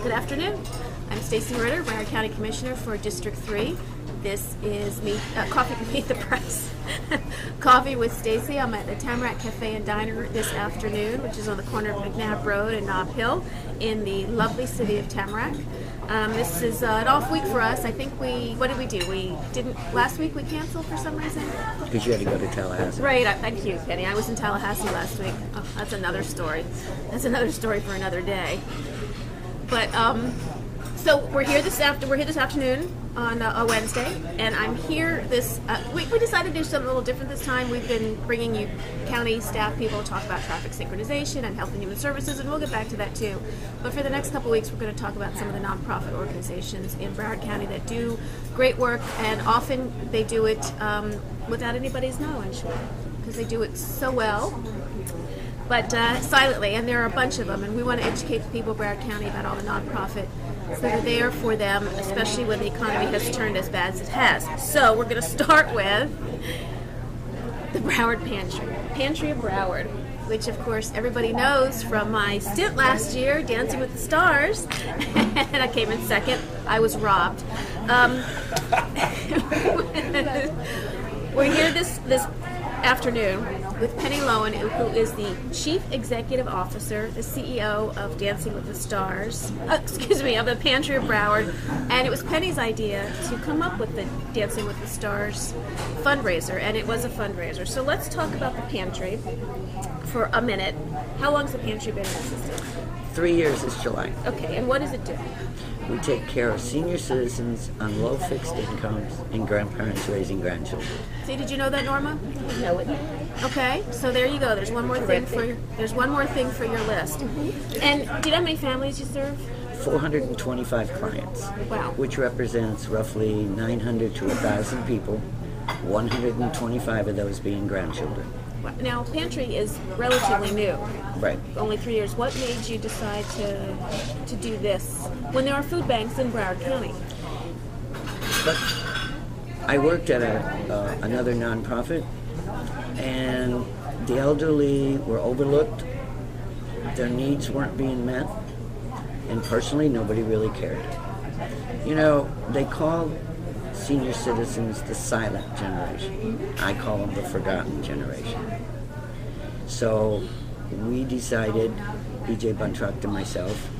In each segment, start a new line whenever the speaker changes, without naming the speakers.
Good afternoon. I'm Stacy, Broward County Commissioner for District 3. This is Coffee to Meet the Press. Coffee with Stacy. I'm at the Tamarac Cafe and Diner this afternoon, which is on the corner of McNab Road and Nob Hill in the lovely city of Tamarac. This is an off week for us. I think what did we do? Last week we canceled for some reason.
Because you had to go to Tallahassee.
Right, thank you, Penny. I was in Tallahassee last week. Oh, that's another story. That's another story for another day. But, so we're here this afternoon on a Wednesday, and I'm here we decided to do something a little different this time. We've been bringing you county staff people to talk about traffic synchronization and health and human services, and we'll get back to that too. But for the next couple weeks, we're going to talk about some of the nonprofit organizations in Broward County that do great work, and often they do it without anybody's knowledge, because they do it so well. But silently, and there are a bunch of them, and we want to educate the people of Broward County about all the nonprofits that are there for them, especially when the economy has turned as bad as it has. So we're going to start with the Broward Pantry of Broward, which of course everybody knows from my stint last year, Dancing with the Stars, and I came in second. I was robbed. We're here this afternoon with Penny Lowen, who is the Chief Executive Officer, the CEO of Dancing with the Stars, of the Pantry of Broward, and it was Penny's idea to come up with the Dancing with the Stars fundraiser, and it was a fundraiser. So let's talk about the Pantry for a minute. How long's the Pantry been in existence?
3 years this July.
Okay, and what does it do?
We take care of senior citizens on low fixed incomes and grandparents raising grandchildren.
See, did you know that, Norma?
No, it.
Okay, so there you go. There's one more thing for your list. Mm-hmm. And do you know how many families you serve?
425 clients.
Wow.
Which represents roughly 900 to 1,000 people, 125 of those being grandchildren.
Now, Pantry is relatively new.
Right.
Only 3 years. What made you decide to do this when there are food banks in Broward County?
But I worked at another nonprofit, and the elderly were overlooked. Their needs weren't being met, and personally, nobody really cared. You know, they call senior citizens the silent generation. I call them the forgotten generation. So we decided, BJ Buntrock and myself,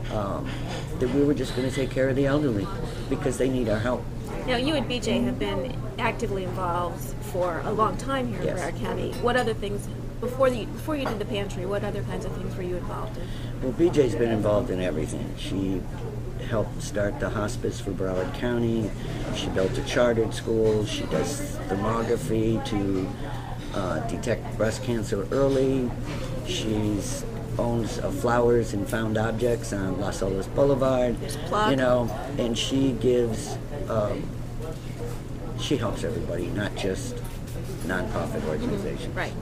that we were just going to take care of the elderly because they need our help.
Now, you and BJ have been actively involved for a long time here in Broward County. What other things, before you did the Pantry, what other kinds of things were you involved in?
Well, BJ's been involved in everything. She helped start the hospice for Broward County. She built a chartered school. She does thermography to detect breast cancer early. She owns Flowers and Found Objects on Las Olas Boulevard. You know, and she gives, she helps everybody, not just nonprofit organizations.
Mm-hmm. Right.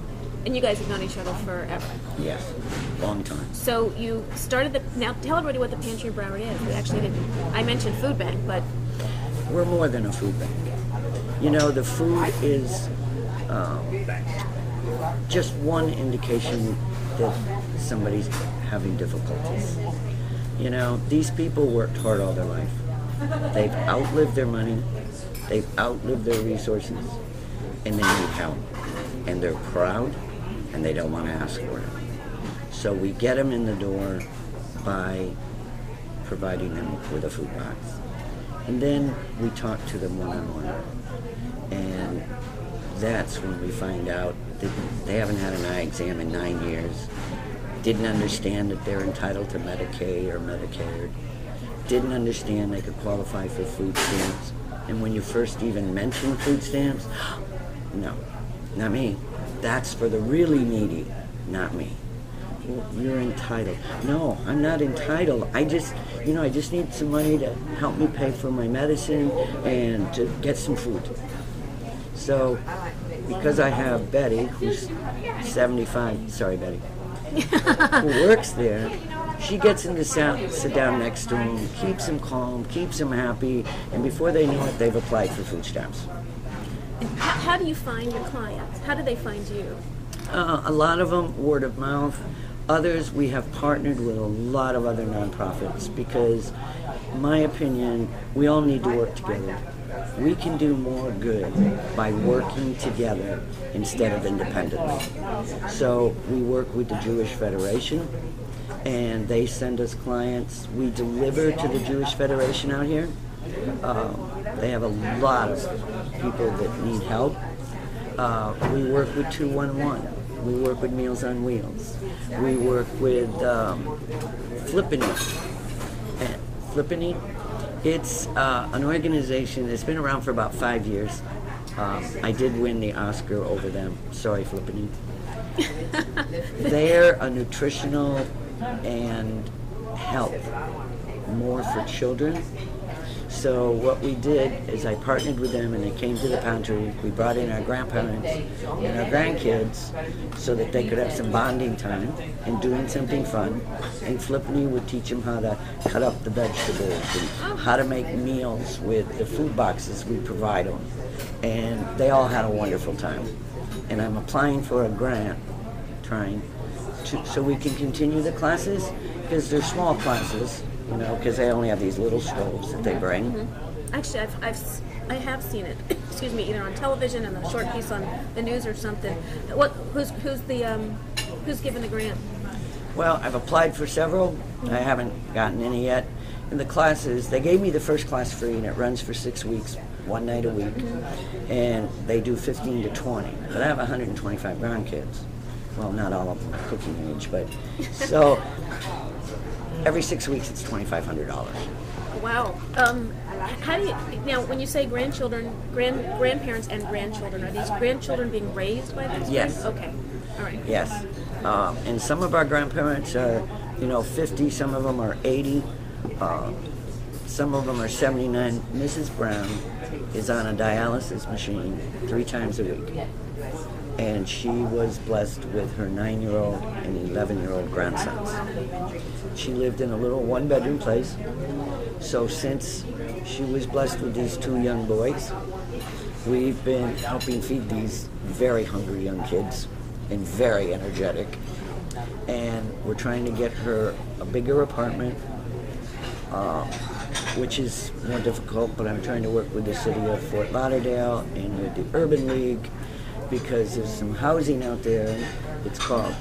And you guys have known each other forever.
Yes, long time.
So you started now tell everybody what the Pantry of Broward is. We actually didn't, I mentioned food bank, but.
We're more than a food bank. You know, the food is just one indication that somebody's having difficulties. You know, these people worked hard all their life. They've outlived their money, they've outlived their resources, and they need help. And they're proud, and they don't want to ask for it. So we get them in the door by providing them with a food box. And then we talk to them one-on-one. And that's when we find out that they haven't had an eye exam in 9 years, didn't understand that they're entitled to Medicaid or Medicare, didn't understand they could qualify for food stamps. And when you first even mention food stamps, no, not me. That's for the really needy, not me. Well, you're entitled. No, I'm not entitled. I just need some money to help me pay for my medicine and to get some food. So, because I have Betty, who's 75, sorry Betty, who works there, she gets them to sit down next to him, keeps them calm, keeps them happy, and before they know it, they've applied for food stamps.
How do you find your clients? How do they find you?
A lot of them, word of mouth. Others, we have partnered with a lot of other nonprofits because, my opinion, we all need to work together. We can do more good by working together instead of independently. So we work with the Jewish Federation, and they send us clients. We deliver to the Jewish Federation out here. They have a lot of people that need help. We work with 211. We work with Meals on Wheels. We work with Flippin' It. It's an organization that's been around for about 5 years. I did win the Oscar over them. Sorry, Flippin' It. They're a nutritional and health more for children. So what we did is I partnered with them, and they came to the pantry. We brought in our grandparents and our grandkids so that they could have some bonding time and doing something fun. And Flippany would teach them how to cut up the vegetables and how to make meals with the food boxes we provide them. And they all had a wonderful time. And I'm applying for a grant, so we can continue the classes, because they're small classes. You know, because they only have these little stoves that they bring.
Mm-hmm. Actually, I have seen it. Excuse me, either on television and a short piece on the news or something. Who's given the grant?
Well, I've applied for several. I haven't gotten any yet. In the classes, they gave me the first class free, and it runs for 6 weeks, one night a week, and they do 15 to 20. But I have 125 grandkids. Well, not all of them are cooking age, but so. Every 6 weeks, it's $2,500.
Wow. How do you now? When you say grandchildren, grandparents and grandchildren, are these grandchildren being raised by these?
Yes.
Okay. All right.
Yes. And some of our grandparents are, 50. Some of them are 80. Some of them are 79. Mrs. Brown is on a dialysis machine 3 times a week. And she was blessed with her 9-year-old and 11-year-old grandsons. She lived in a little one-bedroom place. So since she was blessed with these 2 young boys, we've been helping feed these very hungry young kids and very energetic. And we're trying to get her a bigger apartment, which is more difficult, but I'm trying to work with the city of Fort Lauderdale and with the Urban League, because there's some housing out there. It's called,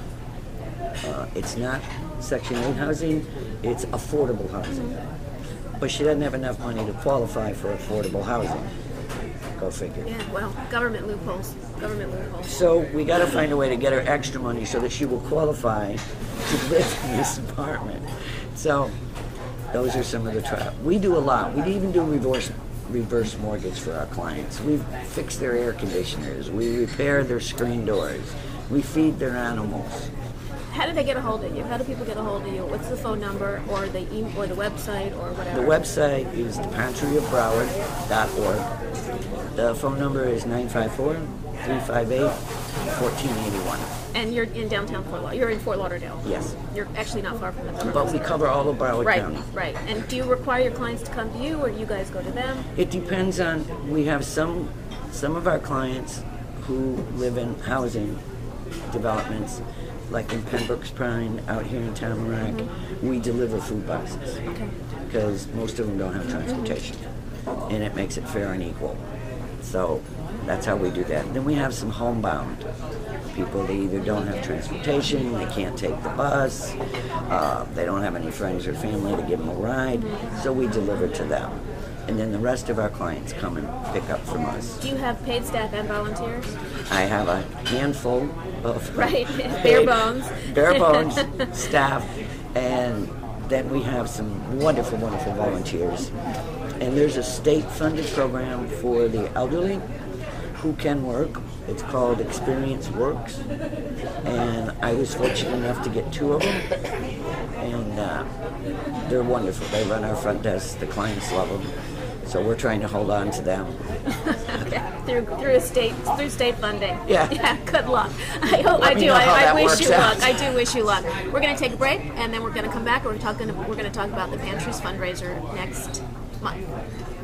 it's not Section 8 housing, it's affordable housing. But she doesn't have enough money to qualify for affordable housing. Go figure.
Yeah, well, government loopholes.
So we got to find a way to get her extra money so that she will qualify to live in this apartment. So those are some of the trials. We do a lot. We even do reverse mortgage for our clients. We fix their air conditioners. We repair their screen doors. We feed their animals.
How do they get a hold of you? How do people get a hold of you? What's the phone number or the or the website or whatever?
The website is pantryofbroward.org. The phone number is 954-358-1481.
And you're in downtown Fort Lauderdale. You're in Fort Lauderdale.
Yes.
You're actually not far from the government.
But we cover all of Broward County.
Right. And do you require your clients to come to you, or do you guys go to them?
It depends on. We have some of our clients who live in housing developments, like in Pembroke's Prime, out here in Tamarac. We deliver food boxes because most of them don't have transportation, and it makes it fair and equal. So that's how we do that. Then we have some homebound people. They either don't have transportation, they can't take the bus, they don't have any friends or family to give them a ride, so we deliver to them. And then the rest of our clients come and pick up from us.
Do you have paid staff and volunteers?
I have a handful of
bare bones
staff, and then we have some wonderful volunteers. And there's a state-funded program for the elderly who can work. It's called Experience Works, and I was fortunate enough to get 2 of them, and they're wonderful. They run our front desk. The clients love them, so we're trying to hold on to them.
Okay, through state funding.
Yeah.
Good luck. I wish you luck. I do wish you luck. We're going to take a break, and then we're going to come back. We're going to talk about the Pantry's fundraiser next month.